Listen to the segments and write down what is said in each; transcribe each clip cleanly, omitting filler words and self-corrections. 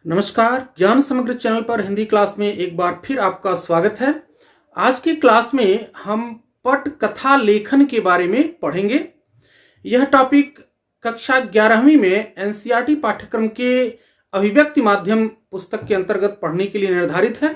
नमस्कार, ज्ञान समग्र चैनल पर हिंदी क्लास में एक बार फिर आपका स्वागत है। आज की क्लास में हम पटकथा लेखन के बारे में पढ़ेंगे। यह टॉपिक कक्षा 11वीं में एनसीईआरटी पाठ्यक्रम के अभिव्यक्ति माध्यम पुस्तक के अंतर्गत पढ़ने के लिए निर्धारित है।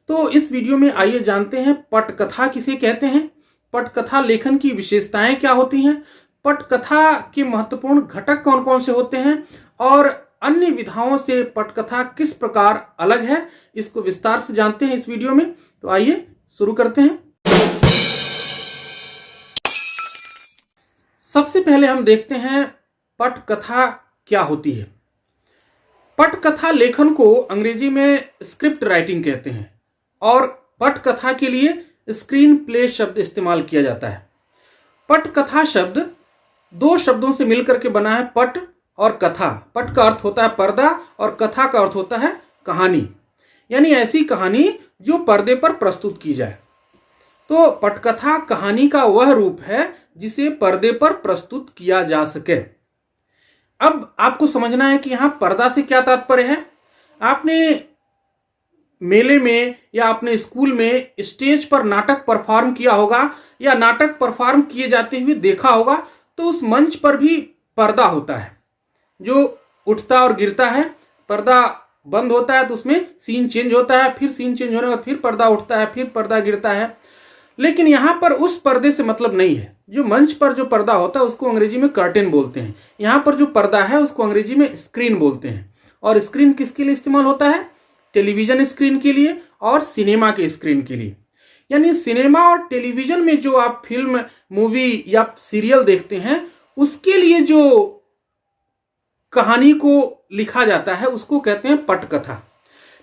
तो इस वीडियो में आइए जानते हैं पटकथा किसे कहते हैं, पटकथा लेखन की विशेषताएं क्या होती हैं, पटकथा के महत्वपूर्ण घटक कौन कौन से होते हैं और अन्य विधाओं से पटकथा किस प्रकार अलग है, इसको विस्तार से जानते हैं इस वीडियो में। तो आइए शुरू करते हैं। सबसे पहले हम देखते हैं पटकथा क्या होती है। पटकथा लेखन को अंग्रेजी में स्क्रिप्ट राइटिंग कहते हैं और पटकथा के लिए स्क्रीन प्ले शब्द इस्तेमाल किया जाता है। पटकथा शब्द दो शब्दों से मिलकर के बना है, पट और कथा। पट का अर्थ होता है पर्दा और कथा का अर्थ होता है कहानी, यानी ऐसी कहानी जो पर्दे पर प्रस्तुत की जाए। तो पटकथा कहानी का वह रूप है जिसे पर्दे पर प्रस्तुत किया जा सके। अब आपको समझना है कि यहां पर्दा से क्या तात्पर्य है। आपने मेले में या अपने स्कूल में स्टेज पर नाटक परफॉर्म किया होगा या नाटक परफॉर्म किए जाते हुए देखा होगा, तो उस मंच पर भी पर्दा होता है जो उठता और गिरता है। पर्दा बंद होता है तो उसमें सीन चेंज होता है, फिर सीन चेंज होने के बाद फिर पर्दा उठता है, फिर पर्दा गिरता है। लेकिन यहां पर उस पर्दे से मतलब नहीं है। जो मंच पर जो पर्दा होता है उसको अंग्रेजी में कर्टेन बोलते हैं। यहां पर जो पर्दा है उसको अंग्रेजी में स्क्रीन बोलते हैं। और स्क्रीन किसके लिए इस्तेमाल होता है? टेलीविजन स्क्रीन के लिए और सिनेमा के स्क्रीन के लिए। यानी सिनेमा और टेलीविजन में जो आप फिल्म, मूवी या सीरियल देखते हैं, उसके लिए जो कहानी को लिखा जाता है उसको कहते हैं पटकथा।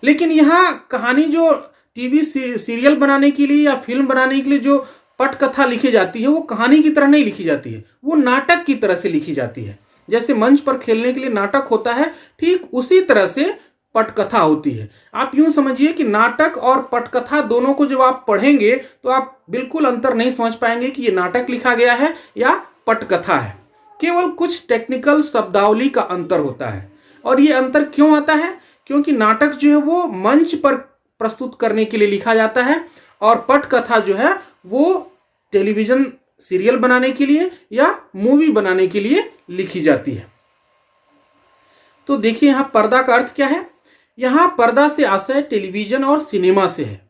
लेकिन यहां कहानी जो टीवी सीरियल बनाने के लिए या फिल्म बनाने के लिए जो पटकथा लिखी जाती है वो कहानी की तरह नहीं लिखी जाती है, वो नाटक की तरह से लिखी जाती है। जैसे मंच पर खेलने के लिए नाटक होता है, ठीक उसी तरह से पटकथा होती है। आप यूं समझिए कि नाटक और पटकथा दोनों को जब आप पढ़ेंगे तो आप बिल्कुल अंतर नहीं समझ पाएंगे कि ये नाटक लिखा गया है या पटकथा है। केवल कुछ टेक्निकल शब्दावली का अंतर होता है। और ये अंतर क्यों आता है? क्योंकि नाटक जो है वो मंच पर प्रस्तुत करने के लिए लिखा जाता है और पटकथा जो है वो टेलीविजन सीरियल बनाने के लिए या मूवी बनाने के लिए लिखी जाती है। तो देखिए यहां पर्दा का अर्थ क्या है। यहां पर्दा से आशय टेलीविजन और सिनेमा से है।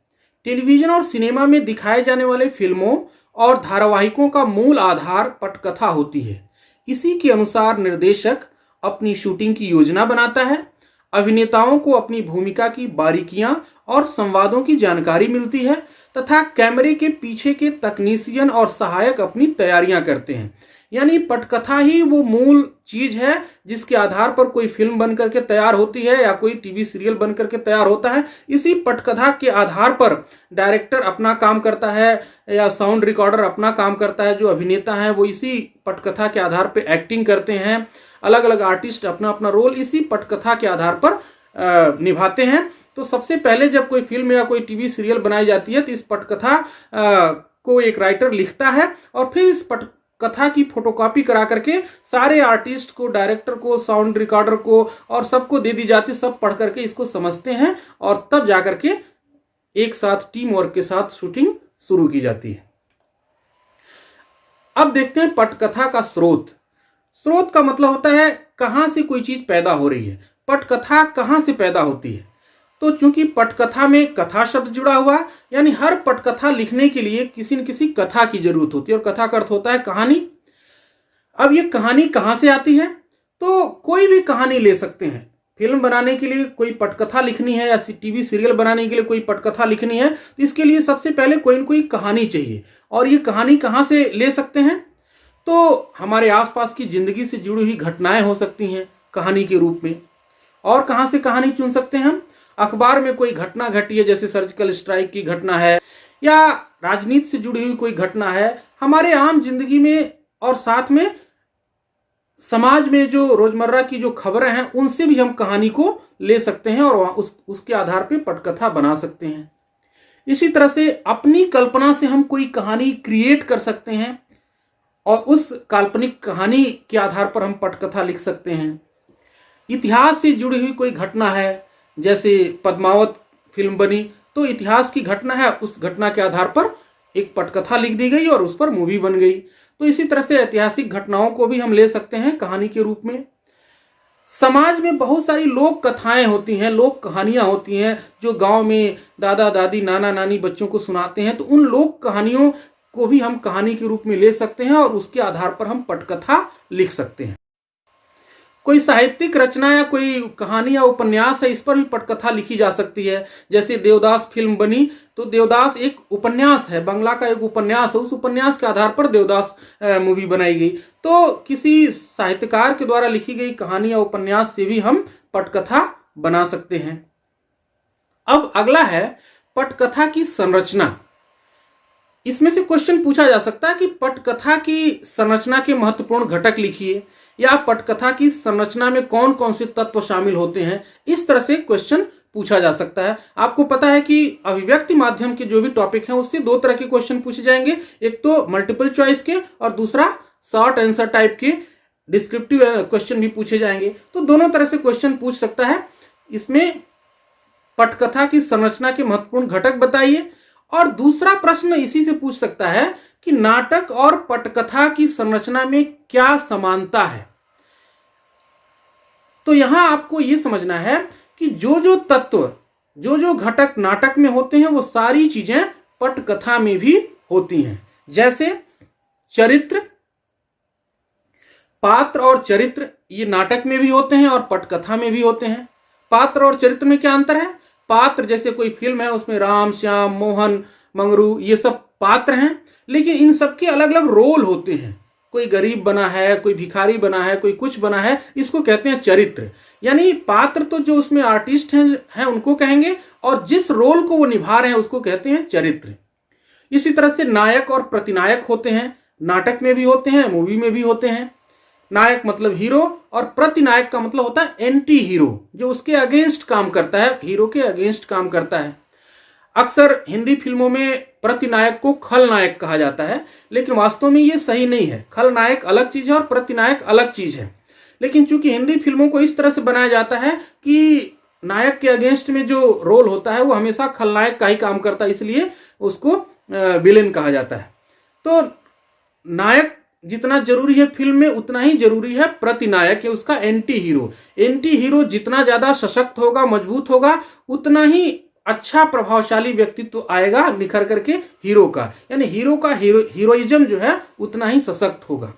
टेलीविजन और सिनेमा में दिखाए जाने वाले फिल्मों और धारावाहिकों का मूल आधार पटकथा होती है। इसी के अनुसार निर्देशक अपनी शूटिंग की योजना बनाता है, अभिनेताओं को अपनी भूमिका की बारीकियां और संवादों की जानकारी मिलती है तथा कैमरे के पीछे के तकनीशियन और सहायक अपनी तैयारियां करते हैं। यानी पटकथा ही वो मूल चीज है जिसके आधार पर कोई फिल्म बनकर के तैयार होती है या कोई टीवी सीरियल बनकर के तैयार होता है। इसी पटकथा के आधार पर डायरेक्टर अपना काम करता है या साउंड रिकॉर्डर अपना काम करता है। जो अभिनेता हैं वो इसी पटकथा के आधार पर एक्टिंग करते हैं। अलग अलग आर्टिस्ट अपना अपना रोल इसी पटकथा के आधार पर निभाते हैं। तो सबसे पहले जब कोई फिल्म या कोई टीवी सीरियल बनाई जाती है तो इस पटकथा को एक राइटर लिखता है और फिर इस कथा की फोटोकॉपी करा करके सारे आर्टिस्ट को, डायरेक्टर को, साउंड रिकॉर्डर को और सबको दे दी जाती। सब पढ़ करके इसको समझते हैं और तब जाकर के एक साथ टीम वर्क के साथ शूटिंग शुरू की जाती है। अब देखते हैं पटकथा का स्रोत। स्रोत का मतलब होता है कहां से कोई चीज पैदा हो रही है। पटकथा कहां से पैदा होती है? तो चूंकि पटकथा में कथा शब्द जुड़ा हुआ, यानी हर पटकथा लिखने के लिए किसी न किसी कथा की जरूरत होती है और कथा का अर्थ होता है कहानी। अब ये कहानी कहां से आती है? तो कोई भी कहानी ले सकते हैं। फिल्म बनाने के लिए कोई पटकथा लिखनी है या टीवी सीरियल बनाने के लिए कोई पटकथा लिखनी है, तो इसके लिए सबसे पहले कोई न कोई कहानी चाहिए। और ये कहानी कहां से ले सकते हैं? तो हमारे आसपास की जिंदगी से जुड़ी हुई घटनाएं हो सकती हैं कहानी के रूप में। और कहां से कहानी चुन सकते हैं हम? अखबार में कोई घटना घटी है, जैसे सर्जिकल स्ट्राइक की घटना है, या राजनीति से जुड़ी हुई कोई घटना है, हमारे आम जिंदगी में और साथ में समाज में जो रोजमर्रा की जो खबरें हैं उनसे भी हम कहानी को ले सकते हैं और उसके आधार पर पटकथा बना सकते हैं। इसी तरह से अपनी कल्पना से हम कोई कहानी क्रिएट कर सकते हैं और उस काल्पनिक कहानी के आधार पर हम पटकथा लिख सकते हैं। इतिहास से जुड़ी हुई कोई घटना है, जैसे पद्मावत फिल्म बनी तो इतिहास की घटना है, उस घटना के आधार पर एक पटकथा लिख दी गई और उस पर मूवी बन गई। तो इसी तरह से ऐतिहासिक घटनाओं को भी हम ले सकते हैं कहानी के रूप में। समाज में बहुत सारी लोक कथाएं होती हैं, लोक कहानियां होती हैं जो गांव में दादा दादी नाना नानी बच्चों को सुनाते हैं। तो उन लोक कहानियों को भी हम कहानी के रूप में ले सकते हैं और उसके आधार पर हम पटकथा लिख सकते हैं। कोई साहित्यिक रचना या कोई कहानी या उपन्यास है, इस पर भी पटकथा लिखी जा सकती है। जैसे देवदास फिल्म बनी तो देवदास एक उपन्यास है, बंगला का एक उपन्यास है, उस उपन्यास के आधार पर देवदास मूवी बनाई गई। तो किसी साहित्यकार के द्वारा लिखी गई कहानी या उपन्यास से भी हम पटकथा बना सकते हैं। अब अगला है पटकथा की संरचना। इसमें से क्वेश्चन पूछा जा सकता है कि पटकथा की संरचना के महत्वपूर्ण घटक लिखिए, या पटकथा की संरचना में कौन कौन से तत्व शामिल होते हैं। इस तरह से क्वेश्चन पूछा जा सकता है। आपको पता है कि अभिव्यक्ति माध्यम के जो भी टॉपिक हैं उससे दो तरह के क्वेश्चन पूछे जाएंगे, एक तो मल्टीपल चॉइस के और दूसरा शॉर्ट आंसर टाइप के डिस्क्रिप्टिव क्वेश्चन भी पूछे जाएंगे। तो दोनों तरह से क्वेश्चन पूछ सकता है। इसमें पटकथा की संरचना के महत्वपूर्ण घटक बताइए, और दूसरा प्रश्न इसी से पूछ सकता है कि नाटक और पटकथा की संरचना में क्या समानता है। तो यहां आपको यह समझना है कि जो जो तत्व, जो जो घटक नाटक में होते हैं वो सारी चीजें पटकथा में भी होती हैं। जैसे चरित्र, पात्र और चरित्र ये नाटक में भी होते हैं और पटकथा में भी होते हैं। पात्र और चरित्र में क्या अंतर है? पात्र जैसे कोई फिल्म है उसमें राम श्याम मोहन मंगरू ये सब पात्र हैं, लेकिन इन सबके अलग अलग रोल होते हैं। कोई गरीब बना है, कोई भिखारी बना है, कोई कुछ बना है, इसको कहते हैं चरित्र। यानी पात्र तो जो उसमें आर्टिस्ट हैं उनको कहेंगे, और जिस रोल को वो निभा रहे हैं उसको कहते हैं चरित्र। इसी तरह से नायक और प्रतिनायक होते हैं, नाटक में भी होते हैं, मूवी में भी होते हैं। नायक मतलब हीरो और प्रतिनायक का मतलब होता है एंटी हीरो, जो उसके अगेंस्ट काम करता है, हीरो के अगेंस्ट काम करता है। अक्सर हिंदी फिल्मों में प्रतिनायक को खलनायक कहा जाता है, लेकिन वास्तव में यह सही नहीं है। खलनायक अलग चीज है और प्रतिनायक अलग चीज है। लेकिन चूंकि हिंदी फिल्मों को इस तरह से बनाया जाता है कि नायक के अगेंस्ट में जो रोल होता है वो हमेशा खलनायक का ही काम करता है, इसलिए उसको विलेन कहा जाता है। तो नायक जितना जरूरी है फिल्म में उतना ही जरूरी है प्रतिनायक या उसका एंटी हीरो। एंटी हीरो जितना ज्यादा सशक्त होगा, मजबूत होगा, उतना ही अच्छा प्रभावशाली व्यक्तित्व आएगा निखर करके हीरो का, यानी हीरो का हीरोइज्म जो है उतना ही सशक्त होगा।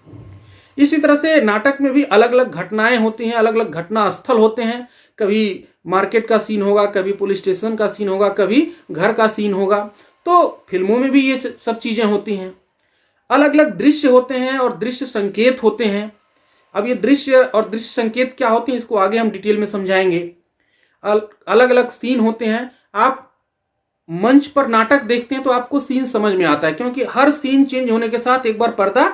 इसी तरह से नाटक में भी अलग अलग घटनाएं होती हैं, अलग अलग घटना स्थल होते हैं। कभी मार्केट का सीन होगा, कभी पुलिस स्टेशन का सीन होगा, कभी घर का सीन होगा। तो फिल्मों में भी ये सब चीजें होती हैं। अलग अलग दृश्य होते हैं और दृश्य संकेत होते हैं। अब ये दृश्य और दृश्य संकेत क्या होते हैं इसको आगे हम डिटेल में समझाएंगे। अलग अलग सीन होते हैं। आप मंच पर नाटक देखते हैं तो आपको सीन समझ में आता है, क्योंकि हर सीन चेंज होने के साथ एक बार पर्दा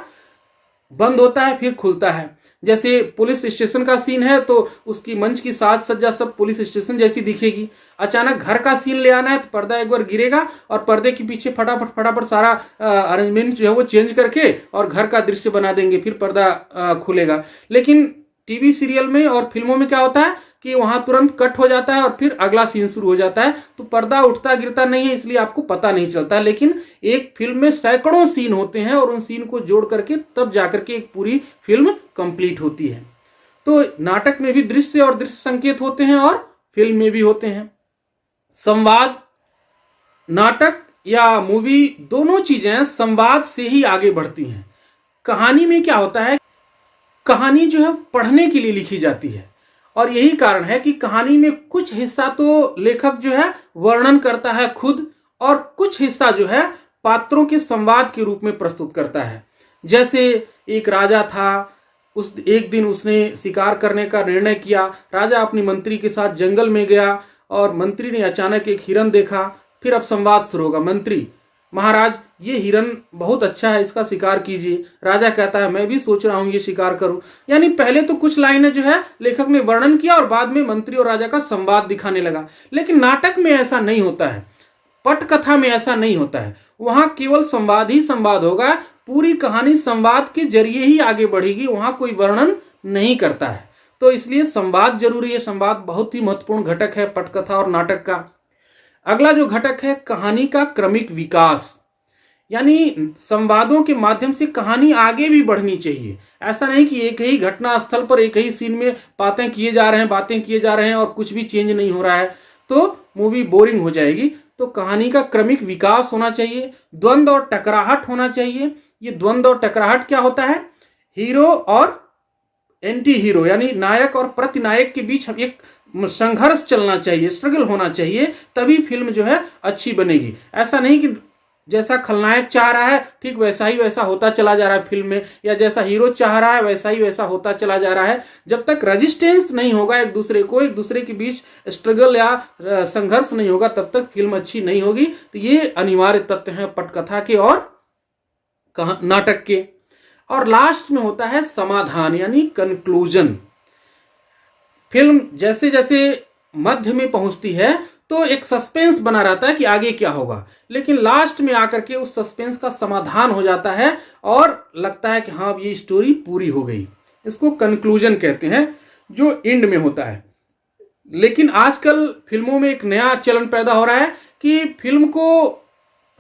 बंद होता है फिर खुलता है। जैसे पुलिस स्टेशन का सीन है तो उसकी मंच की साज सज्जा सब पुलिस स्टेशन जैसी दिखेगी। अचानक घर का सीन ले आना है तो पर्दा एक बार गिरेगा और पर्दे के पीछे फटाफट सारा अरेंजमेंट जो है वो चेंज करके और घर का दृश्य बना देंगे, फिर पर्दा खुलेगा। लेकिन टीवी सीरियल में और फिल्मों में क्या होता है कि वहां तुरंत कट हो जाता है और फिर अगला सीन शुरू हो जाता है, तो पर्दा उठता गिरता नहीं है, इसलिए आपको पता नहीं चलता। लेकिन एक फिल्म में सैकड़ों सीन होते हैं और उन सीन को जोड़ करके तब जाकर के एक पूरी फिल्म कंप्लीट होती है। तो नाटक में भी दृश्य और दृश्य संकेत होते हैं और फिल्म में भी होते हैं। संवाद, नाटक या मूवी दोनों चीजें संवाद से ही आगे बढ़ती हैं। कहानी में क्या होता है, कहानी जो है पढ़ने के लिए लिखी जाती है, और यही कारण है कि कहानी में कुछ हिस्सा तो लेखक जो है वर्णन करता है खुद, और कुछ हिस्सा जो है पात्रों के संवाद के रूप में प्रस्तुत करता है। जैसे एक राजा था, उस एक दिन उसने शिकार करने का निर्णय किया। राजा अपनी मंत्री के साथ जंगल में गया और मंत्री ने अचानक एक हिरन देखा। फिर अब संवाद शुरू होगा। मंत्री, महाराज ये हिरन बहुत अच्छा है, इसका शिकार कीजिए। राजा कहता है मैं भी सोच रहा हूं ये शिकार करूं। यानी पहले तो कुछ लाइनें जो है लेखक ने वर्णन किया और बाद में मंत्री और राजा का संवाद दिखाने लगा। लेकिन नाटक में ऐसा नहीं होता है, पटकथा में ऐसा नहीं होता है। वहां केवल संवाद ही संवाद होगा। पूरी कहानी संवाद के जरिए ही आगे बढ़ेगी, वहां कोई वर्णन नहीं करता है। तो इसलिए संवाद जरूरी है। संवाद बहुत ही महत्वपूर्ण घटक है पटकथा और नाटक का। अगला जो घटक है कहानी का क्रमिक विकास, यानी संवादों के माध्यम से कहानी आगे भी बढ़नी चाहिए। ऐसा नहीं कि एक ही घटना स्थल पर एक ही सीन में बातें किए जा रहे हैं, बातें किए जा रहे हैं और कुछ भी चेंज नहीं हो रहा है, तो मूवी बोरिंग हो जाएगी। तो कहानी का क्रमिक विकास होना चाहिए, द्वंद्व और टकराहट होना चाहिए। ये द्वंद्व और टकराहट क्या होता है? हीरो और एंटी हीरो यानी नायक और प्रतिनायक के बीच एक संघर्ष चलना चाहिए, स्ट्रगल होना चाहिए, तभी फिल्म जो है अच्छी बनेगी। ऐसा नहीं कि जैसा खलनायक चाह रहा है ठीक वैसा ही वैसा होता चला जा रहा है फिल्म में, या जैसा हीरो चाह रहा है वैसा ही वैसा होता चला जा रहा है। जब तक रेजिस्टेंस नहीं होगा एक दूसरे के बीच स्ट्रगल या संघर्ष नहीं होगा, तब तक फिल्म अच्छी नहीं होगी। तो ये अनिवार्य तथ्य हैं पटकथा के और नाटक के। और लास्ट में होता है समाधान यानी कंक्लूजन। फिल्म जैसे जैसे मध्य में पहुंचती है तो एक सस्पेंस बना रहता है कि आगे क्या होगा, लेकिन लास्ट में आकर के उस सस्पेंस का समाधान हो जाता है और लगता है कि हाँ अब ये स्टोरी पूरी हो गई। इसको कंक्लूजन कहते हैं, जो एंड में होता है। लेकिन आजकल फिल्मों में एक नया चलन पैदा हो रहा है कि फिल्म को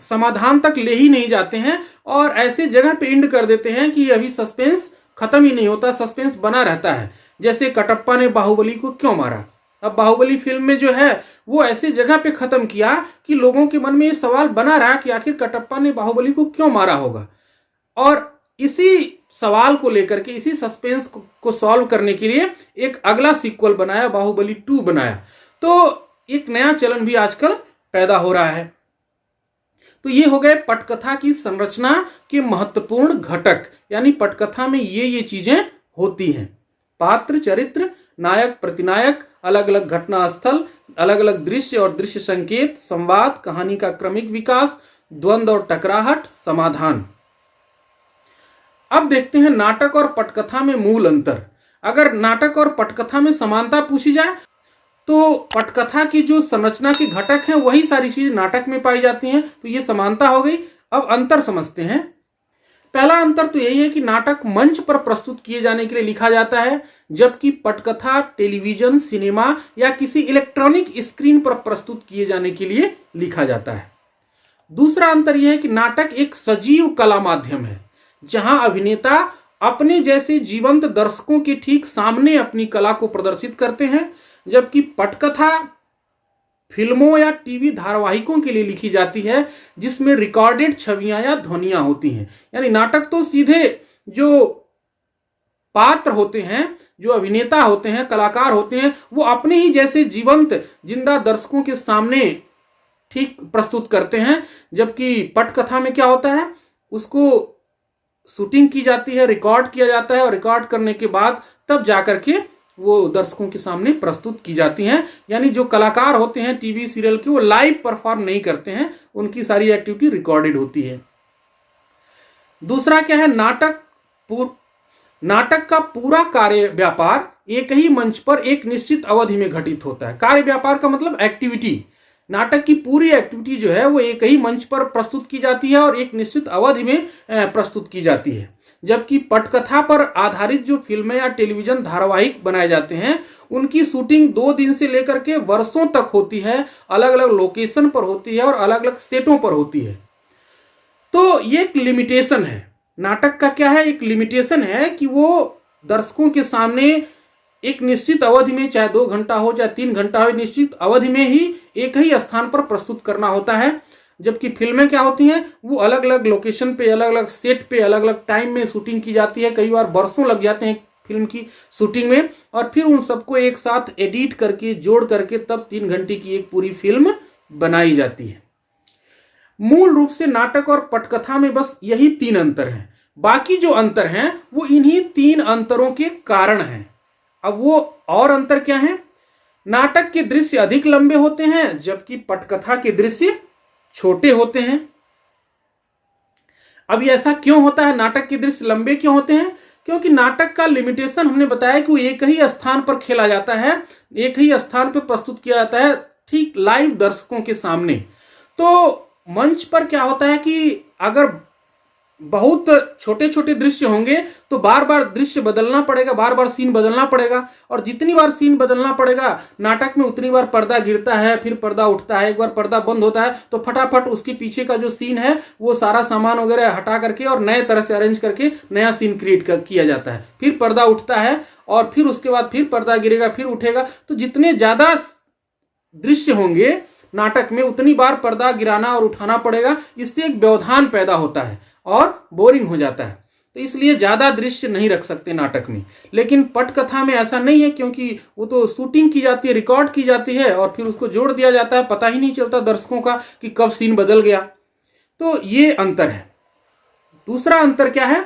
समाधान तक ले ही नहीं जाते हैं और ऐसे जगह पे एंड कर देते हैं कि अभी सस्पेंस खत्म ही नहीं होता, सस्पेंस बना रहता है। जैसे कटप्पा ने बाहुबली को क्यों मारा, अब बाहुबली फिल्म में जो है वो ऐसे जगह पे खत्म किया कि लोगों के मन में ये सवाल बना रहा कि आखिर कटप्पा ने बाहुबली को क्यों मारा होगा। और इसी सवाल को लेकर के, इसी सस्पेंस को सॉल्व करने के लिए एक अगला सीक्वल बनाया, बाहुबली 2 बनाया। तो एक नया चलन भी आजकल पैदा हो रहा है। तो ये हो गए पटकथा की संरचना के महत्वपूर्ण घटक, यानी पटकथा में ये चीजें होती हैं। पात्र, चरित्र, नायक, प्रतिनायक, अलग अलग घटना स्थल, अलग अलग दृश्य और दृश्य संकेत, संवाद, कहानी का क्रमिक विकास, द्वंद्व और टकराहट, समाधान। अब देखते हैं नाटक और पटकथा में मूल अंतर। अगर नाटक और पटकथा में समानता पूछी जाए तो पटकथा की जो संरचना के घटक हैं वही सारी चीजें नाटक में पाई जाती हैं, तो ये समानता हो गई। अब अंतर समझते हैं। पहला अंतर तो यही है कि नाटक मंच पर प्रस्तुत किए जाने के लिए लिखा जाता है, जबकि पटकथा टेलीविजन, सिनेमा या किसी इलेक्ट्रॉनिक स्क्रीन पर प्रस्तुत किए जाने के लिए लिखा जाता है। दूसरा अंतर यह है कि नाटक एक सजीव कला माध्यम है, जहां अभिनेता अपने जैसे जीवंत दर्शकों के ठीक सामने अपनी कला को प्रदर्शित करते हैं, जबकि पटकथा फिल्मों या टीवी धारावाहिकों के लिए लिखी जाती है, जिसमें रिकॉर्डेड छवियां या ध्वनियां होती हैं। यानी नाटक तो सीधे जो पात्र होते हैं, जो अभिनेता होते हैं, कलाकार होते हैं, वो अपने ही जैसे जीवंत जिंदा दर्शकों के सामने ठीक प्रस्तुत करते हैं। जबकि पटकथा में क्या होता है, उसको शूटिंग की जाती है, रिकॉर्ड किया जाता है और रिकॉर्ड करने के बाद तब जाकर के वो दर्शकों के सामने प्रस्तुत की जाती हैं। यानी जो कलाकार होते हैं टीवी सीरियल के, वो लाइव परफॉर्म नहीं करते हैं, उनकी सारी एक्टिविटी रिकॉर्डेड होती है। दूसरा क्या है, नाटक का पूरा कार्य व्यापार एक ही मंच पर एक निश्चित अवधि में घटित होता है। कार्य व्यापार का मतलब एक्टिविटी, नाटक की पूरी एक्टिविटी जो है वो एक ही मंच पर प्रस्तुत की जाती है और एक निश्चित अवधि में प्रस्तुत की जाती है। जबकि पटकथा पर आधारित जो फिल्में या टेलीविजन धारावाहिक बनाए जाते हैं, उनकी शूटिंग 2 दिन से लेकर के वर्षों तक होती है, अलग अलग लोकेशन पर होती है और अलग अलग सेटों पर होती है। तो ये एक लिमिटेशन है। नाटक का क्या है, एक लिमिटेशन है कि वो दर्शकों के सामने एक निश्चित अवधि में, चाहे 2 घंटा हो चाहे 3 घंटा हो, निश्चित अवधि में ही एक ही स्थान पर प्रस्तुत करना होता है। जबकि फिल्में क्या होती हैं, वो अलग अलग लोकेशन पे, अलग अलग सेट पे, अलग अलग टाइम में शूटिंग की जाती है। कई बार वर्षों लग जाते हैं फिल्म की शूटिंग में, और फिर उन सबको एक साथ एडिट करके, जोड़ करके तब 3 घंटे की एक पूरी फिल्म बनाई जाती है। मूल रूप से नाटक और पटकथा में बस यही 3 अंतर हैं। बाकी जो अंतर हैं वो इन्हीं 3 अंतरों के कारण हैं। अब वो और अंतर क्या है, नाटक के दृश्य अधिक लंबे होते हैं, जबकि पटकथा के दृश्य छोटे होते हैं। अब ऐसा क्यों होता है, नाटक के दृश्य लंबे क्यों होते हैं? क्योंकि नाटक का लिमिटेशन हमने बताया कि वो एक ही स्थान पर खेला जाता है, एक ही स्थान पर प्रस्तुत किया जाता है, ठीक लाइव दर्शकों के सामने। तो मंच पर क्या होता है कि अगर बहुत छोटे छोटे दृश्य होंगे तो बार बार दृश्य बदलना पड़ेगा, बार बार सीन बदलना पड़ेगा, और जितनी बार सीन बदलना पड़ेगा नाटक में उतनी बार पर्दा गिरता है, फिर पर्दा उठता है, एक बार पर्दा बंद होता है तो फटाफट उसके पीछे का जो सीन है वो सारा सामान वगैरह हटा करके और नए तरह से अरेंज करके नया सीन क्रिएट किया जाता है। फिर पर्दा उठता है और फिर उसके बाद फिर पर्दा गिरेगा, फिर उठेगा। तो जितने ज्यादा दृश्य होंगे नाटक में उतनी बार पर्दा गिराना और उठाना पड़ेगा। इससे एक व्यवधान पैदा होता है और बोरिंग हो जाता है। तो इसलिए ज्यादा दृश्य नहीं रख सकते नाटक में। लेकिन पटकथा में ऐसा नहीं है, क्योंकि वो तो शूटिंग की जाती है, रिकॉर्ड की जाती है और फिर उसको जोड़ दिया जाता है, पता ही नहीं चलता दर्शकों का कि कब सीन बदल गया। तो ये अंतर है। दूसरा अंतर क्या है,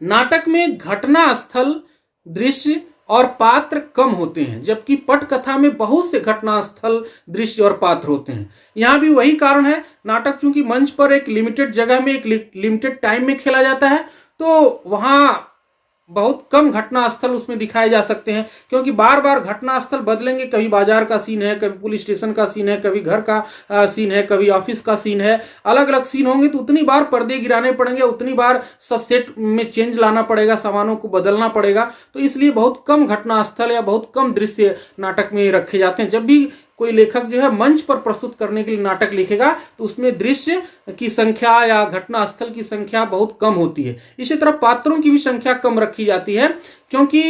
नाटक में घटना स्थल, दृश्य और पात्र कम होते हैं, जबकि पटकथा में बहुत से घटना स्थल, दृश्य और पात्र होते हैं। यहां भी वही कारण है, नाटक चूंकि मंच पर एक लिमिटेड जगह में एक लिमिटेड टाइम में खेला जाता है तो वहां बहुत कम घटना स्थल उसमें दिखाए जा सकते हैं, क्योंकि बार बार घटना स्थल बदलेंगे। कभी बाजार का सीन है, कभी पुलिस स्टेशन का सीन है, कभी घर का सीन है, कभी ऑफिस का सीन है, अलग अलग सीन होंगे तो उतनी बार पर्दे गिराने पड़ेंगे, उतनी बार सब सेट में चेंज लाना पड़ेगा, सामानों को बदलना पड़ेगा। तो इसलिए बहुत कम घटना स्थल या बहुत कम दृश्य नाटक में रखे जाते हैं। जब भी कोई लेखक जो है मंच पर प्रस्तुत करने के लिए नाटक लिखेगा तो उसमें दृश्य की संख्या या घटना स्थल की संख्या बहुत कम होती है। इसी तरह पात्रों की भी संख्या कम रखी जाती है, क्योंकि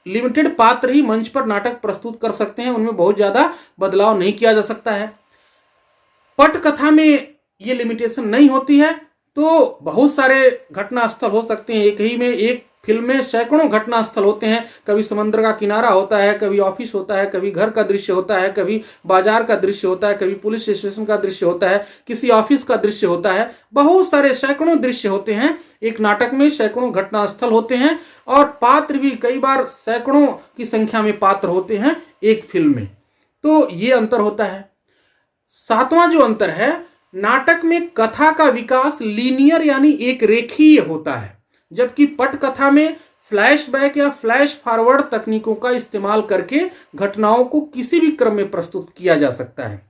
लिमिटेड पात्र ही मंच पर नाटक प्रस्तुत कर सकते हैं, उनमें बहुत ज्यादा बदलाव नहीं किया जा सकता है। पटकथा में ये लिमिटेशन नहीं होती है, तो बहुत सारे घटना स्थल हो सकते हैं। एक ही में एक फिल्म में सैकड़ों घटना स्थल होते हैं। कभी समुद्र का किनारा होता है, कभी ऑफिस होता है, कभी घर का दृश्य होता है, कभी बाजार का दृश्य होता है, कभी पुलिस स्टेशन का दृश्य होता है, किसी ऑफिस का दृश्य होता है। बहुत सारे सैकड़ों दृश्य होते हैं एक नाटक में, सैकड़ों घटना स्थल होते हैं और पात्र भी कई बार सैकड़ों की संख्या में पात्र होते हैं एक फिल्म में। तो ये अंतर होता है। सातवां जो अंतर है, नाटक में कथा का विकास लीनियर यानी एक रेखीय होता है, जबकि पटकथा में फ्लैशबैक या फ्लैश फॉरवर्ड तकनीकों का इस्तेमाल करके घटनाओं को किसी भी क्रम में प्रस्तुत किया जा सकता है।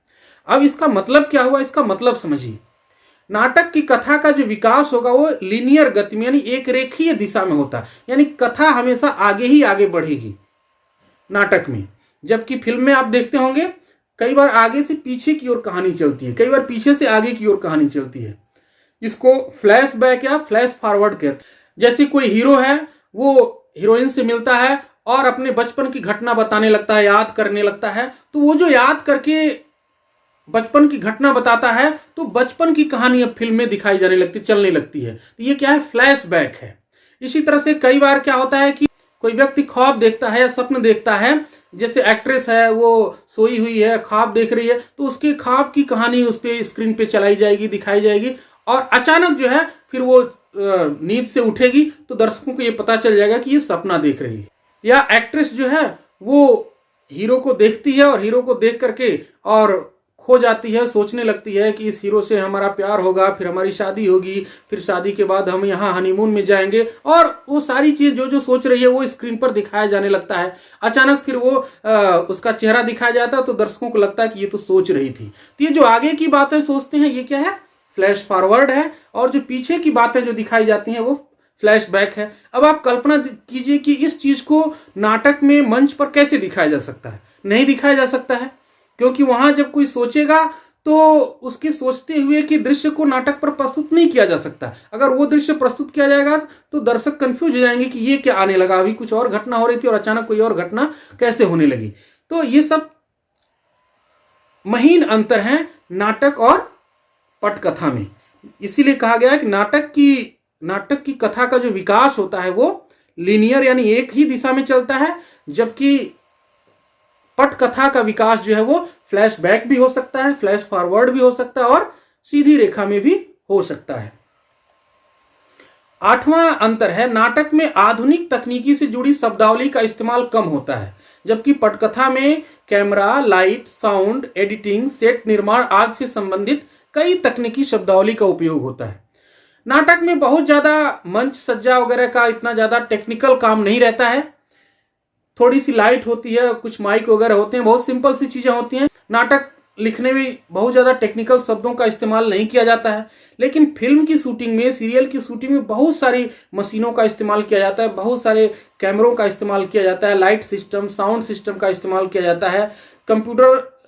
अब इसका मतलब क्या हुआ, इसका मतलब समझिए। नाटक की कथा का जो विकास होगा वो लीनियर गति में यानी एक रेखीय दिशा में होता है, यानी कथा हमेशा आगे ही आगे बढ़ेगी नाटक में। जबकि फिल्म में आप देखते होंगे कई बार आगे से पीछे की ओर कहानी चलती है, कई बार पीछे से आगे की ओर कहानी चलती है। इसको फ्लैशबैक या फ्लैश फॉरवर्ड कहते हैं। जैसे कोई हीरो है, वो हीरोइन से मिलता है और अपने बचपन की घटना बताने लगता है, याद करने लगता है। तो वो जो याद करके बचपन की घटना बताता है तो बचपन की कहानी अब फिल्म में दिखाई जाने लगती, चलने लगती है। तो ये क्या है, फ्लैशबैक है। इसी तरह से कई बार क्या होता है कि कोई व्यक्ति ख्वाब देखता है या स्वप्न देखता है, जैसे एक्ट्रेस है वो सोई हुई है, ख्वाब देख रही है, तो उसके ख्वाब की कहानी उस पे स्क्रीन पे चलाई जाएगी, दिखाई जाएगी, और अचानक जो है फिर वो नींद से उठेगी तो दर्शकों को ये पता चल जाएगा कि ये सपना देख रही है। या एक्ट्रेस जो है वो हीरो को देखती है और हीरो को देख करके और खो जाती है, सोचने लगती है कि इस हीरो से हमारा प्यार होगा, फिर हमारी शादी होगी, फिर शादी के बाद हम यहाँ हनीमून में जाएंगे, और वो सारी चीज जो जो सोच रही है वो स्क्रीन पर दिखाया जाने लगता है। अचानक फिर वो उसका चेहरा दिखाया जाता है तो दर्शकों को लगता है कि ये तो सोच रही थी। तो ये जो आगे की बातें सोचते हैं ये क्या है, फ्लैश फॉरवर्ड है, और जो पीछे की बातें जो दिखाई जाती हैं वो फ्लैशबैक है। अब आप कल्पना कीजिए कि इस चीज को नाटक में मंच पर कैसे दिखाया जा सकता है। नहीं दिखाया जा सकता है, क्योंकि वहां जब कोई सोचेगा तो उसके सोचते हुए के दृश्य को नाटक पर प्रस्तुत नहीं किया जा सकता। अगर वो दृश्य प्रस्तुत किया जाएगा तो दर्शक कंफ्यूज हो जाएंगे कि ये क्या आने लगा, अभी कुछ और घटना हो रही थी और अचानक कोई और घटना कैसे होने लगी। तो ये सब महीन अंतर है नाटक और पटकथा में। इसीलिए कहा गया है कि नाटक की कथा का जो विकास होता है वो लीनियर यानी एक ही दिशा में चलता है, जबकि पटकथा का विकास जो है वो फ्लैशबैक भी हो सकता है, फ्लैश फॉरवर्ड भी हो सकता है और सीधी रेखा में भी हो सकता है। आठवां अंतर है, नाटक में आधुनिक तकनीकी से जुड़ी शब्दावली का इस्तेमाल कम होता है, जबकि पटकथा में camera, light, sound, editing, set निर्माण आदि से संबंधित कई तकनीकी शब्दावली का उपयोग होता है। नाटक में बहुत ज्यादा मंच सज्जा वगैरह का इतना ज्यादा टेक्निकल काम नहीं रहता है। थोड़ी सी लाइट होती है, कुछ माइक वगैरह होते हैं, बहुत सिंपल सी चीजें होती हैं। नाटक लिखने में बहुत ज़्यादा टेक्निकल शब्दों का इस्तेमाल नहीं किया जाता है, लेकिन फिल्म की शूटिंग में, सीरियल की शूटिंग में बहुत सारी मशीनों का इस्तेमाल किया जाता है, बहुत सारे कैमरों का इस्तेमाल किया जाता है, लाइट सिस्टम, साउंड सिस्टम का इस्तेमाल किया जाता है, कंप्यूटर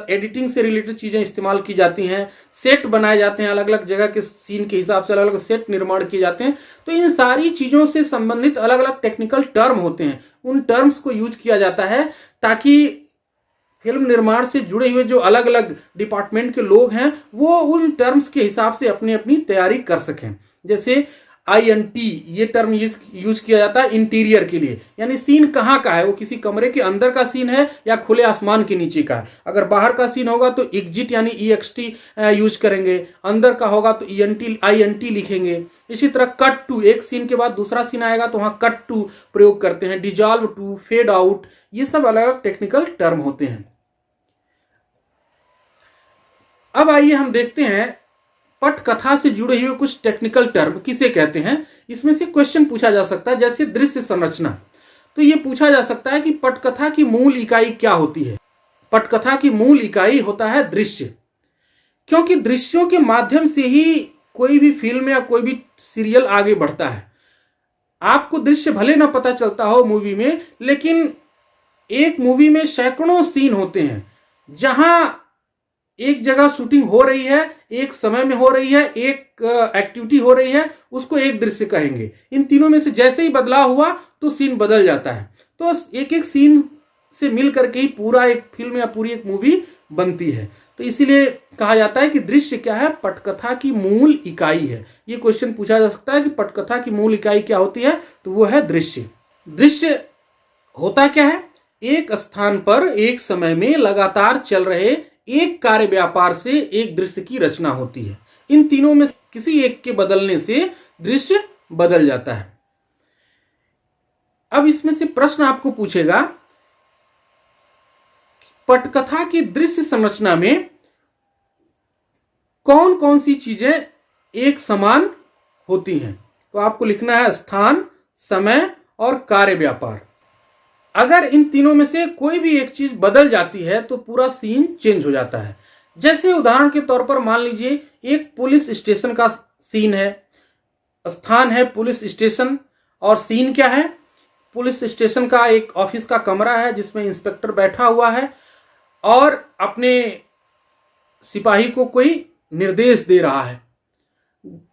एडिटिंग से रिलेटेड चीज़ें इस्तेमाल की जाती हैं, सेट बनाए जाते हैं, अलग अलग जगह के सीन के हिसाब से अलग अलग सेट निर्माण किए जाते हैं। तो इन सारी चीज़ों से संबंधित अलग अलग टेक्निकल टर्म होते हैं, उन टर्म्स को यूज किया जाता है ताकि फिल्म निर्माण से जुड़े हुए जो अलग अलग डिपार्टमेंट के लोग हैं वो उन टर्म्स के हिसाब से अपनी अपनी तैयारी कर सकें। जैसे INT ये टर्म यूज किया जाता है इंटीरियर के लिए, यानी सीन कहाँ का है, वो किसी कमरे के अंदर का सीन है या खुले आसमान के नीचे का है। अगर बाहर का सीन होगा तो एग्जिट यानी EXT यूज करेंगे, अंदर का होगा तो INT लिखेंगे। इसी तरह कट टू, एक सीन के बाद दूसरा सीन आएगा तो वहां कट टू प्रयोग करते हैं, डिजॉल्व टू, फेड आउट, ये सब अलग अलग टेक्निकल टर्म होते हैं। अब आइए हम देखते हैं पटकथा से जुड़े हुए कुछ टेक्निकल टर्म किसे कहते हैं। इसमें से क्वेश्चन पूछा जा सकता है, जैसे दृश्य संरचना। तो ये पूछा जा सकता है कि पटकथा की मूल इकाई क्या होती है। पटकथा की मूल इकाई होता है दृश्य, क्योंकि दृश्यों के माध्यम से ही कोई भी फिल्म या कोई भी सीरियल आगे बढ़ता है। आपको दृश्य भले ना पता चलता हो मूवी में, लेकिन एक मूवी में सैकड़ों सीन होते हैं जहां एक जगह शूटिंग हो रही है, एक समय में हो रही है, एक एक्टिविटी हो रही है, उसको एक दृश्य कहेंगे। इन तीनों में से जैसे ही बदलाव हुआ तो सीन बदल जाता है। तो एक एक सीन से मिल करके ही पूरा एक फिल्म या पूरी एक मूवी बनती है। तो इसीलिए कहा जाता है कि दृश्य क्या है, पटकथा की मूल इकाई है। ये क्वेश्चन पूछा जा सकता है कि पटकथा की मूल इकाई क्या होती है, तो वो है दृश्य। दृश्य होता क्या है, एक स्थान पर एक समय में लगातार चल रहे एक कार्य व्यापार से एक दृश्य की रचना होती है। इन तीनों में किसी एक के बदलने से दृश्य बदल जाता है। अब इसमें से प्रश्न आपको पूछेगा, पटकथा की दृश्य संरचना में कौन कौन सी चीजें एक समान होती हैं। तो आपको लिखना है स्थान, समय और कार्य व्यापार। अगर इन तीनों में से कोई भी एक चीज बदल जाती है तो पूरा सीन चेंज हो जाता है। जैसे उदाहरण के तौर पर मान लीजिए एक पुलिस स्टेशन का सीन है, स्थान है पुलिस स्टेशन, और सीन क्या है, पुलिस स्टेशन का एक ऑफिस का कमरा है जिसमें इंस्पेक्टर बैठा हुआ है और अपने सिपाही को कोई निर्देश दे रहा है।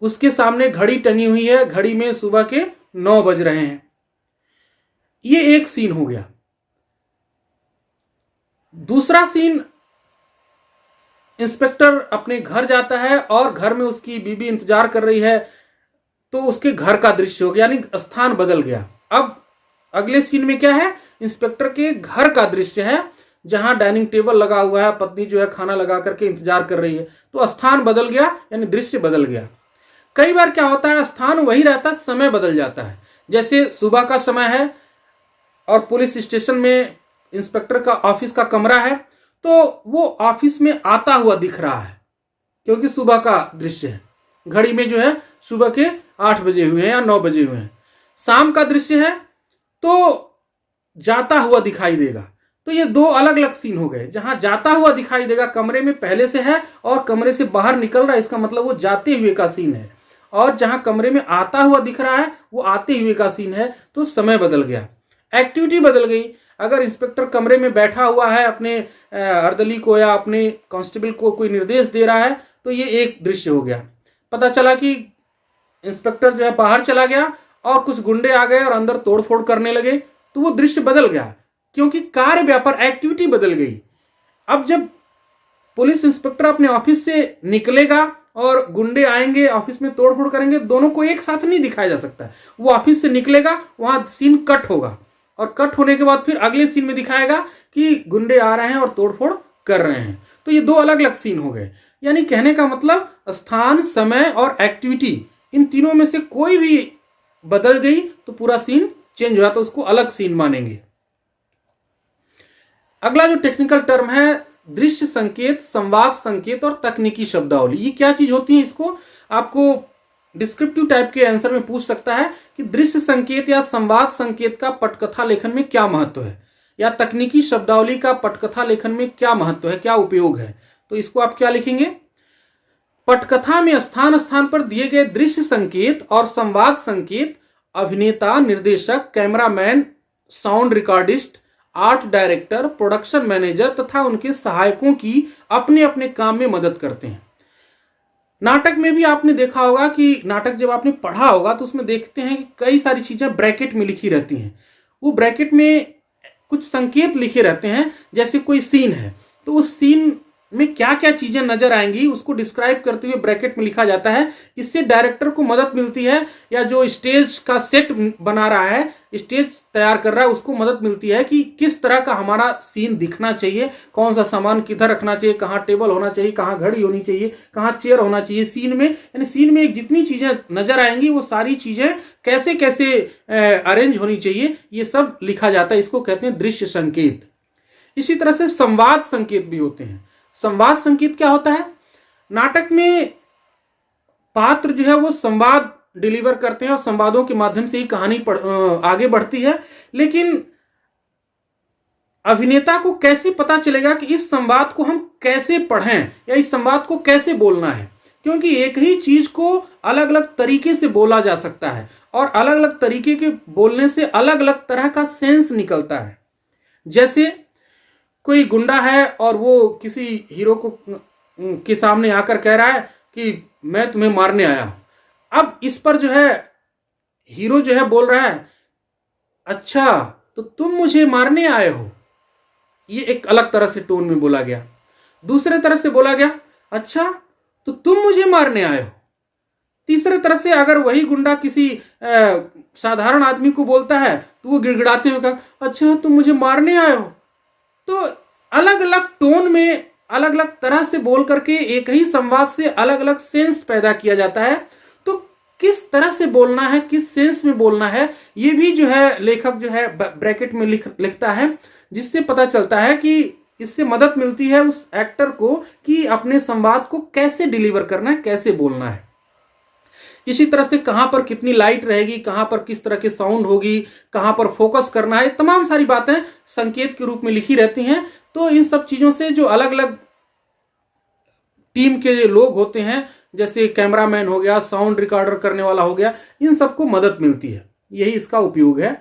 उसके सामने घड़ी टंगी हुई है, घड़ी में सुबह के 9 बज रहे हैं। ये एक सीन हो गया। दूसरा सीन, इंस्पेक्टर अपने घर जाता है और घर में उसकी बीबी इंतजार कर रही है, तो उसके घर का दृश्य हो गया, यानी स्थान बदल गया। अब अगले सीन में क्या है, इंस्पेक्टर के घर का दृश्य है जहां डाइनिंग टेबल लगा हुआ है, पत्नी जो है खाना लगा करके इंतजार कर रही है। तो स्थान बदल गया, यानी दृश्य बदल गया। कई बार क्या होता है, स्थान वही रहता, समय बदल जाता है। जैसे सुबह का समय है और पुलिस स्टेशन में इंस्पेक्टर का ऑफिस का कमरा है, तो वो ऑफिस में आता हुआ दिख रहा है क्योंकि सुबह का दृश्य है। घड़ी में जो है सुबह के 8 बजे हुए हैं या 9 बजे हुए हैं। शाम का दृश्य है तो जाता हुआ दिखाई देगा। तो ये दो अलग अलग सीन हो गए। जहां जाता हुआ दिखाई देगा कमरे में पहले से है और कमरे से बाहर निकल रहा है, इसका मतलब वो जाते हुए का सीन है। और जहां कमरे में आता हुआ दिख रहा है वो आते हुए का सीन है, तो समय बदल गया, एक्टिविटी बदल गई। अगर इंस्पेक्टर कमरे में बैठा हुआ है, अपने अर्दली को या अपने कांस्टेबल को कोई निर्देश दे रहा है, तो ये एक दृश्य हो गया। पता चला कि इंस्पेक्टर जो है बाहर चला गया और कुछ गुंडे आ गए और अंदर तोड़फोड़ करने लगे, तो वो दृश्य बदल गया क्योंकि कार्य व्यापार, एक्टिविटी बदल गई। अब जब पुलिस इंस्पेक्टर अपने ऑफिस से निकलेगा और गुंडे आएंगे ऑफिस में तोड़फोड़ करेंगे, दोनों को एक साथ नहीं दिखाया जा सकता। वो ऑफिस से निकलेगा, वहां सीन कट होगा और कट होने के बाद फिर अगले सीन में दिखाएगा कि गुंडे आ रहे हैं और तोड़फोड़ कर रहे हैं। तो ये दो अलग अलग सीन हो गए। यानी कहने का मतलब स्थान, समय और एक्टिविटी, इन तीनों में से कोई भी बदल गई तो पूरा सीन चेंज हुआ, तो उसको अलग सीन मानेंगे। अगला जो टेक्निकल टर्म है, दृश्य संकेत, संवाद संकेत और तकनीकी शब्दावली। ये क्या चीज होती है, इसको आपको डिस्क्रिप्टिव टाइप के आंसर में पूछ सकता है कि दृश्य संकेत या संवाद संकेत का पटकथा लेखन में क्या महत्व है, या तकनीकी शब्दावली का पटकथा लेखन में क्या महत्व है, क्या उपयोग है। तो इसको आप क्या लिखेंगे? पटकथा में स्थान स्थान पर दिए गए दृश्य संकेत और संवाद संकेत अभिनेता, निर्देशक, cameraman, sound recordist, art director, production manager तथा उनके सहायकों की अपने अपने काम में मदद करते हैं। नाटक में भी आपने देखा होगा कि नाटक जब आपने पढ़ा होगा तो उसमें देखते हैं कि कई सारी चीजें ब्रैकेट में लिखी रहती हैं। वो ब्रैकेट में कुछ संकेत लिखे रहते हैं, जैसे कोई सीन है तो उस सीन में क्या क्या चीजें नजर आएंगी उसको डिस्क्राइब करते हुए ब्रैकेट में लिखा जाता है। इससे डायरेक्टर को मदद मिलती है, या जो स्टेज का सेट बना रहा है, स्टेज तैयार कर रहा है, उसको मदद मिलती है कि किस तरह का हमारा सीन दिखना चाहिए, कौन सा सामान किधर रखना चाहिए, कहाँ टेबल होना चाहिए, कहाँ घड़ी होनी चाहिए, कहाँ चेयर होना चाहिए सीन में। यानी सीन में जितनी चीजें नजर आएंगी वो सारी चीजें कैसे कैसे अरेंज होनी चाहिए, ये सब लिखा जाता है। इसको कहते हैं दृश्य संकेत। इसी तरह से संवाद संकेत भी होते हैं। संवाद संकेत क्या होता है? नाटक में पात्र जो है वो संवाद डिलीवर करते हैं और संवादों के माध्यम से ही कहानी आगे बढ़ती है। लेकिन अभिनेता को कैसे पता चलेगा कि इस संवाद को हम कैसे पढ़ें या इस संवाद को कैसे बोलना है? क्योंकि एक ही चीज को अलग अलग तरीके से बोला जा सकता है और अलग अलग तरीके के बोलने से अलग अलग तरह का सेंस निकलता है। जैसे कोई गुंडा है और वो किसी हीरो को के सामने आकर कह रहा है कि मैं तुम्हें मारने आया हूं। अब इस पर जो है हीरो जो है बोल रहा है, अच्छा तो तुम मुझे मारने आए हो। ये एक अलग तरह से टोन में बोला गया। दूसरे तरह से बोला गया, अच्छा तो तुम मुझे मारने आए हो। तीसरे तरह से अगर वही गुंडा किसी साधारण आदमी को बोलता है तो वो गिड़गिड़ाते हुए कहा, अच्छा तुम मुझे मारने आए हो। तो अलग अलग टोन में अलग अलग तरह से बोल करके एक ही संवाद से अलग अलग सेंस पैदा किया जाता है। तो किस तरह से बोलना है, किस सेंस में बोलना है, ये भी जो है लेखक जो है ब्रैकेट में लिखता है, जिससे पता चलता है कि इससे मदद मिलती है उस एक्टर को कि अपने संवाद को कैसे डिलीवर करना है, कैसे बोलना है। इसी तरह से कहां पर कितनी लाइट रहेगी, कहां पर किस तरह की साउंड होगी, कहां पर फोकस करना है, तमाम सारी बातें संकेत के रूप में लिखी रहती हैं। तो इन सब चीजों से जो अलग अलग टीम के लोग होते हैं, जैसे कैमरामैन हो गया, साउंड रिकॉर्डर करने वाला हो गया, इन सबको मदद मिलती है। यही इसका उपयोग है।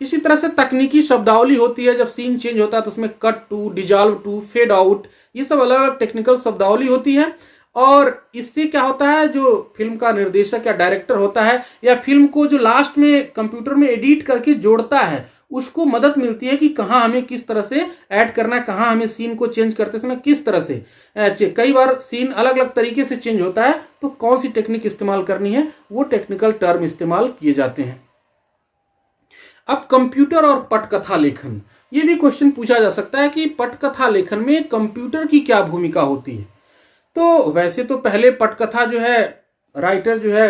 इसी तरह से तकनीकी शब्दावली होती है। जब सीन चेंज होता है तो उसमें cut to, dissolve to, fade out, ये सब अलग अलग टेक्निकल शब्दावली होती है। और इससे क्या होता है, जो फिल्म का निर्देशक या डायरेक्टर होता है या फिल्म को जो लास्ट में कंप्यूटर में एडिट करके जोड़ता है, उसको मदद मिलती है कि कहाँ हमें किस तरह से ऐड करना है, कहाँ हमें सीन को चेंज करते समय किस तरह से। कई बार सीन अलग अलग तरीके से चेंज होता है तो कौन सी टेक्निक इस्तेमाल करनी है, वो टेक्निकल टर्म इस्तेमाल किए जाते हैं। अब कंप्यूटर और पटकथा लेखन, ये भी क्वेश्चन पूछा जा सकता है कि पटकथा लेखन में कंप्यूटर की क्या भूमिका होती है। तो वैसे तो पहले पटकथा जो है राइटर जो है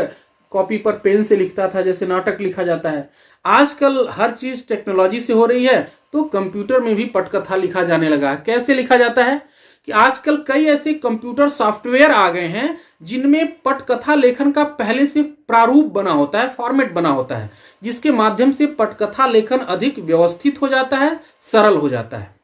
कॉपी पर पेन से लिखता था, जैसे नाटक लिखा जाता है। आजकल हर चीज टेक्नोलॉजी से हो रही है तो कंप्यूटर में भी पटकथा लिखा जाने लगा है। कैसे लिखा जाता है कि आजकल कई ऐसे कंप्यूटर सॉफ्टवेयर आ गए हैं जिनमें पटकथा लेखन का पहले से प्रारूप बना होता है, फॉर्मेट बना होता है, जिसके माध्यम से पटकथा लेखन अधिक व्यवस्थित हो जाता है, सरल हो जाता है।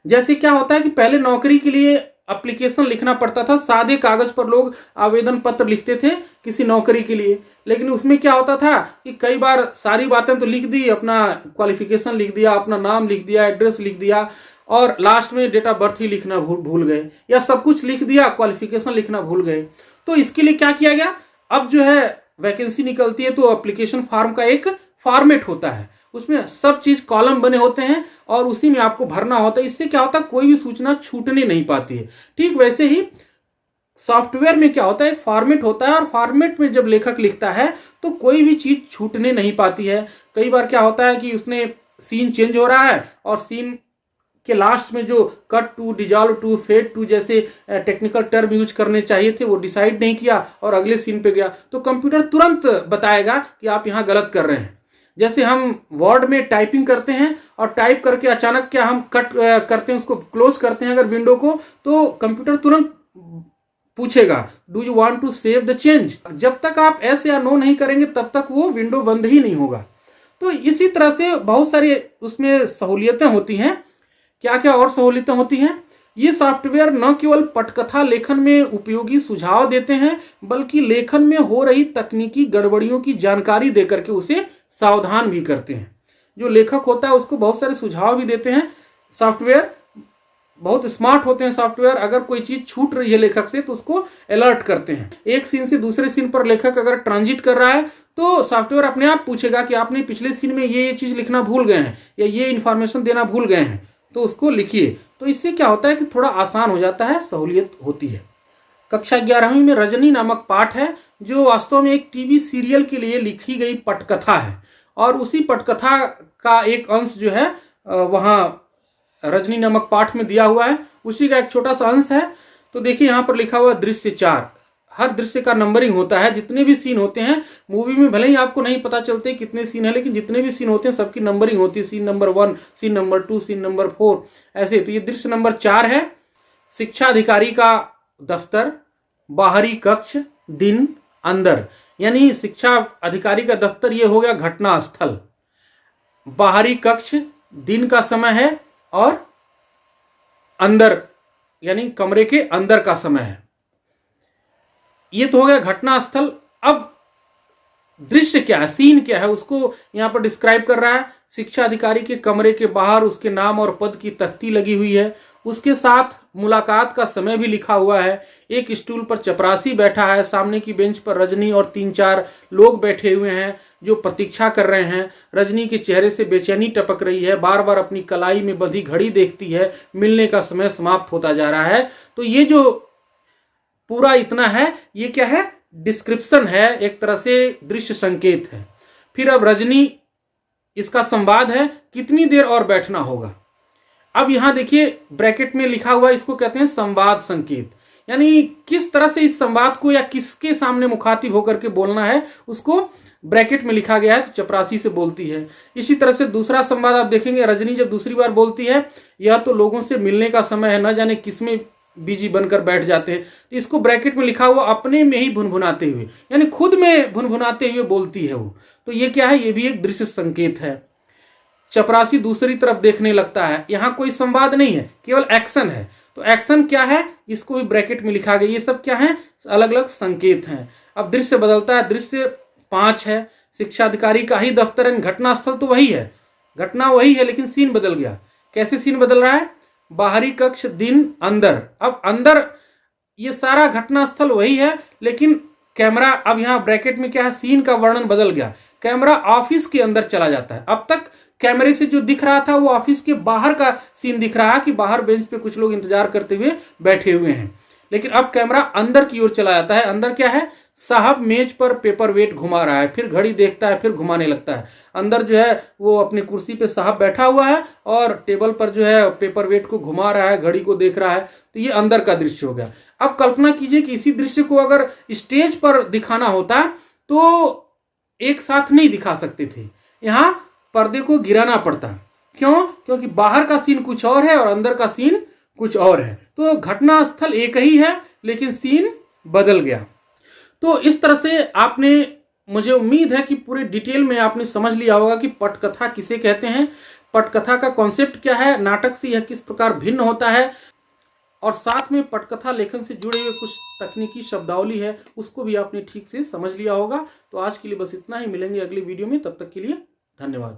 जैसे क्या होता है कि पहले नौकरी के लिए एप्लीकेशन लिखना पड़ता था, सादे कागज पर लोग आवेदन पत्र लिखते थे किसी नौकरी के लिए। लेकिन उसमें क्या होता था कि कई बार सारी बातें तो लिख दी, अपना क्वालिफिकेशन लिख दिया, अपना नाम लिख दिया, एड्रेस लिख दिया, और लास्ट में डेट ऑफ बर्थ ही लिखना भूल गए, या सब कुछ लिख दिया, क्वालिफिकेशन लिखना भूल गए। तो इसके लिए क्या किया गया, अब जो है वैकेंसी निकलती है तो एप्लीकेशन फॉर्म का एक फॉर्मेट होता है, उसमें सब चीज कॉलम बने होते हैं और उसी में आपको भरना होता है। इससे क्या होता है, कोई भी सूचना छूटने नहीं पाती है। ठीक वैसे ही सॉफ्टवेयर में क्या होता है, एक फॉर्मेट होता है और फॉर्मेट में जब लेखक लिखता है तो कोई भी चीज छूटने नहीं पाती है। कई बार क्या होता है कि उसने सीन चेंज हो रहा है और सीन के लास्ट में जो cut to, dissolve to, fade to जैसे टेक्निकल टर्म यूज करने चाहिए थे वो डिसाइड नहीं किया और अगले सीन पे गया, तो कंप्यूटर तुरंत बताएगा कि आप यहां गलत कर रहे हैं। जैसे हम वर्ड में टाइपिंग करते हैं और टाइप करके अचानक क्या हम कट करते हैं, उसको क्लोज करते हैं अगर विंडो को, तो कंप्यूटर तुरंत पूछेगा do you want to save the change. जब तक आप एस या नो नहीं करेंगे तब तक वो विंडो बंद ही नहीं होगा। तो इसी तरह से बहुत सारी उसमें सहूलियतें होती हैं। क्या क्या और सहूलियतें होती हैं, ये सॉफ्टवेयर न केवल पटकथा लेखन में उपयोगी सुझाव देते हैं, बल्कि लेखन में हो रही तकनीकी गड़बड़ियों की जानकारी देकर के उसे सावधान भी करते हैं। जो लेखक होता है उसको बहुत सारे सुझाव भी देते हैं। सॉफ्टवेयर बहुत स्मार्ट होते हैं सॉफ्टवेयर। अगर कोई चीज छूट रही है लेखक से तो उसको अलर्ट करते हैं। एक सीन से दूसरे सीन पर लेखक अगर ट्रांजिट कर रहा है तो सॉफ्टवेयर अपने आप पूछेगा कि आपने पिछले सीन में ये चीज लिखना भूल गए हैं या ये इंफॉर्मेशन देना भूल गए हैं, तो उसको लिखिए। तो इससे क्या होता है कि थोड़ा आसान हो जाता है, सहूलियत होती है। कक्षा 11वीं में रजनी नामक पाठ है, जो वास्तव में एक टीवी सीरियल के लिए लिखी गई पटकथा है, और उसी पटकथा का एक अंश जो है वहां रजनी नामक पाठ में दिया हुआ है, उसी का एक छोटा सा अंश है। तो देखिए यहाँ पर लिखा हुआ दृश्य 4। हर दृश्य का नंबरिंग होता है। जितने भी सीन होते हैं मूवी में, भले ही आपको नहीं पता चलते कितने सीन है, लेकिन जितने भी सीन होते हैं सबकी नंबरिंग होती है। Scene number 1, scene number 2, scene number 4, ऐसे। तो ये दृश्य नंबर 4 है। शिक्षा अधिकारी का दफ्तर, बाहरी कक्ष, दिन, अंदर। यानी शिक्षा अधिकारी का दफ्तर ये हो गया घटना स्थल, बाहरी कक्ष दिन का समय है, और अंदर यानी कमरे के अंदर का समय है। ये तो हो गया घटना स्थल। अब दृश्य क्या है, सीन क्या है, उसको यहां पर डिस्क्राइब कर रहा है। शिक्षा अधिकारी के कमरे के बाहर उसके नाम और पद की तख्ती लगी हुई है, उसके साथ मुलाकात का समय भी लिखा हुआ है। एक स्टूल पर चपरासी बैठा है, सामने की बेंच पर रजनी और 3-4 लोग बैठे हुए हैं जो प्रतीक्षा कर रहे हैं। रजनी के चेहरे से बेचैनी टपक रही है, बार बार अपनी कलाई में बंधी घड़ी देखती है। मिलने का समय समाप्त होता जा रहा है। तो ये जो पूरा इतना है, ये क्या है, डिस्क्रिप्शन है, एक तरह से दृश्य संकेत है। फिर अब रजनी, इसका संवाद है, कितनी देर और बैठना होगा। अब यहां देखिए ब्रैकेट में लिखा हुआ, इसको कहते हैं संवाद संकेत। यानी किस तरह से इस संवाद को या किसके सामने मुखातिब होकर के बोलना है, उसको ब्रैकेट में लिखा गया है। तो चपरासी से बोलती है। इसी तरह से दूसरा संवाद आप देखेंगे, रजनी जब दूसरी बार बोलती है, यह तो लोगों से मिलने का समय है, न जाने किसमें बिजी बनकर बैठ जाते हैं। तो इसको ब्रैकेट में लिखा हुआ अपने में ही भुनभुनाते हुए, यानी खुद में भुनभुनाते हुए बोलती है वो। तो ये क्या है, ये भी एक दृश्य संकेत है। चपरासी दूसरी तरफ देखने लगता है। यहां कोई संवाद नहीं है, केवल एक्शन है। तो एक्शन क्या है, इसको भी ब्रैकेट में लिखा गया। ये सब क्या है, अलग अलग संकेत हैं। अब दृश्य बदलता है। दृश्य 5 है। शिक्षा अधिकारी का ही दफ्तर है। घटना स्थल तो वही है, घटना वही है, लेकिन सीन बदल गया। कैसे सीन बदल रहा है, बाहरी कक्ष, दिन, अंदर। अब अंदर ये सारा घटना स्थल वही है, लेकिन कैमरा अब यहां ब्रैकेट में क्या है, सीन का वर्णन बदल गया। कैमरा ऑफिस के अंदर चला जाता है। अब तक कैमरे से जो दिख रहा था वो ऑफिस के बाहर का सीन दिख रहा है कि बाहर बेंच पे कुछ लोग इंतजार करते हुए बैठे हुए हैं, लेकिन अब कैमरा अंदर की ओर चला जाता है। अंदर क्या है, साहब मेज पर पेपर वेट घुमा रहा है, फिर घड़ी देखता है, फिर घुमाने लगता है। अंदर जो है वो अपनी कुर्सी पे साहब बैठा हुआ है और टेबल पर जो है पेपर वेट को घुमा रहा है, घड़ी को देख रहा है। तो ये अंदर का दृश्य हो गया। अब कल्पना कीजिए कि इसी दृश्य को अगर स्टेज पर दिखाना होता तो एक साथ नहीं दिखा सकते थे, यहां पर्दे को गिराना पड़ता। क्यों, क्योंकि बाहर का सीन कुछ और है और अंदर का सीन कुछ और है। तो घटना स्थल एक ही है, लेकिन सीन बदल गया। तो इस तरह से आपने, मुझे उम्मीद है कि पूरे डिटेल में आपने समझ लिया होगा कि पटकथा किसे कहते हैं, पटकथा का कॉन्सेप्ट क्या है, नाटक से यह किस प्रकार भिन्न होता है, और साथ में पटकथा लेखन से जुड़े हुए कुछ तकनीकी शब्दावली है, उसको भी आपने ठीक से समझ लिया होगा। तो आज के लिए बस इतना ही। मिलेंगे अगली वीडियो में, तब तक के लिए धन्यवाद।